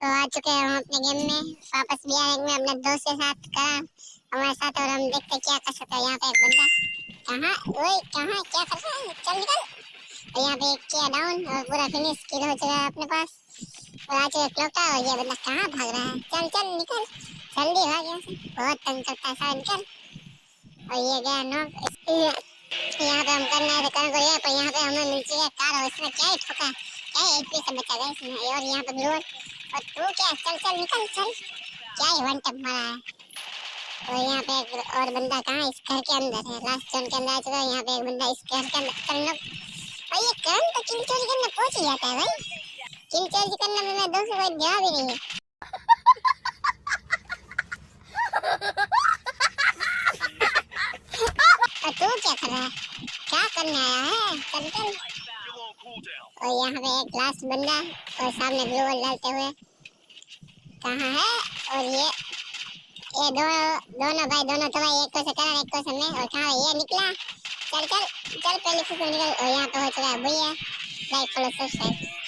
तो आ चुके हैं हम अपने गेम में वापस भी आएंगे अपने दोस्त के साथ का हमारे साथ और हम देखते क्या कर सकते हैं। यहाँ पे एक बंदा कहाँ ओए कहाँ क्या कर रहा है, चल निकल। और यहाँ पे एक किया डाउन और पूरा फिनिश किल हो चुका है अपने पास और आ चुका क्लोका। और ये बंदा कहाँ भाग रहा है, चल चल निकल जल्दी भाग यहाँ से, बहुत तंग करता है सारा, निकल। और ये गया नॉक। यहाँ पे हम करना है तो कर को ये पर यहाँ पे हमें मिल चुकी है कार और इसमें क्या ही ठोका, क्या ही एचपी से बचा गया इसमें। और यहाँ पे ग्लोअर और तू क्या, चल चल निकल चल, क्या ही वन टैप मारा है। और यहाँ पे एक और बंदा कहाँ, इस घर के अंदर है, लास्ट जोन के अंदर आ चुका है। यहाँ पे एक बंदा इस घर के अंदर करना भाई, ये करण तो किल चोरी करने पहुंच ही जाता है भाई, किल चोरी करने में मैं दोस्तों कोई जवाब ही नहीं है। और तू क्या कर रहा है, क्या करने आया है, चल चल। और यहाँ पे एक लास्ट बंदा और सामने ग्लोबल डालते हुए कहाँ है। और ये दोनों भाई दोनों तो भाई, एक को से करण एक को से मैं। और कहाँ ये निकला, चल चल चल पहले से निकल। और यहाँ पे हो चुका है भैया लाइक फॉलो सब्सक्राइब।